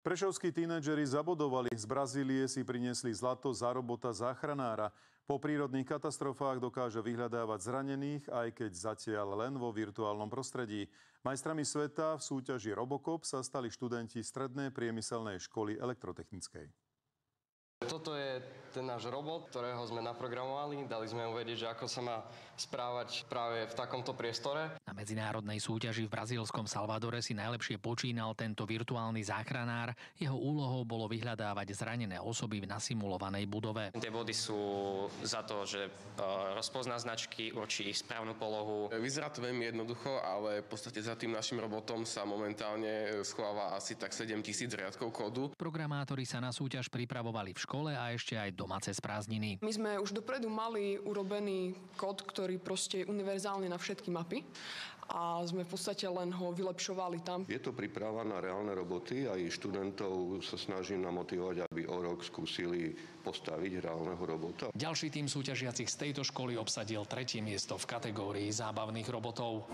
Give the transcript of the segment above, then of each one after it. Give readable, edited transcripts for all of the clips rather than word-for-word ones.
Prešovskí tínedžeri zabodovali. Z Brazílie si priniesli zlato za robota záchranára. Po prírodných katastrofách dokáže vyhľadávať zranených, aj keď zatiaľ len vo virtuálnom prostredí. Majstrami sveta v súťaži Robocop sa stali študenti Strednej priemyselnej školy elektrotechnickej. Toto je ten náš robot, ktorého sme naprogramovali. Dali sme mu vedieť, že ako sa má správať práve v takomto priestore. Na medzinárodnej súťaži v brazílskom Salvadore si najlepšie počínal tento virtuálny záchranár. Jeho úlohou bolo vyhľadávať zranené osoby v nasimulovanej budove. Tie body sú za to, že rozpozná značky, určí ich správnu polohu. Vyzerá to veľmi jednoducho, ale v podstate za tým našim robotom sa momentálne schováva asi tak 7000 riadkov kódu. Programátori sa na súťaž pripravovali v škole a ešte aj doma cez prázdniny. My sme už dopredu mali urobený kód, ktorý proste je univerzálny na všetky mapy a sme v podstate len ho vylepšovali tam. Je to príprava na reálne roboty a aj študentov sa snažím namotivovať, aby o rok skúsili postaviť reálneho robota. Ďalší tým súťažiacich z tejto školy obsadil 3. miesto v kategórii zábavných robotov.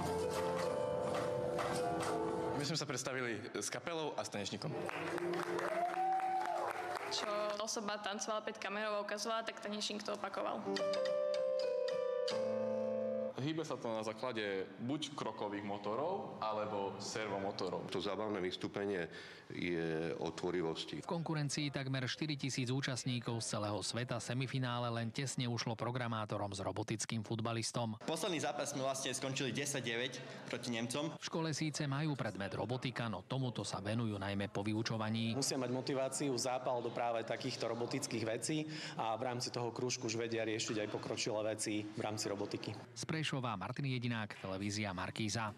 My sme sa predstavili s kapelou a s tanečníkom. Čo osoba tancovala pred kamerou a ukazovala, tak tanečník to opakoval. Hýbe sa to na základe buď krokových motorov, alebo servomotorov. To zábavné vystúpenie je o tvorivosti. V konkurencii takmer 4000 účastníkov z celého sveta semifinále len tesne ušlo programátorom s robotickým futbalistom. Posledný zápas sme vlastne skončili 10-9 proti Nemcom. V škole síce majú predmet robotika, no tomuto sa venujú najmä po vyučovaní. Musia mať motiváciu, zápal do práve takýchto robotických vecí a v rámci toho krúžku už vedia riešiť aj pokročilé veci v rámci robotiky. Z Prešova Martin Jedinák, televízia Markíza.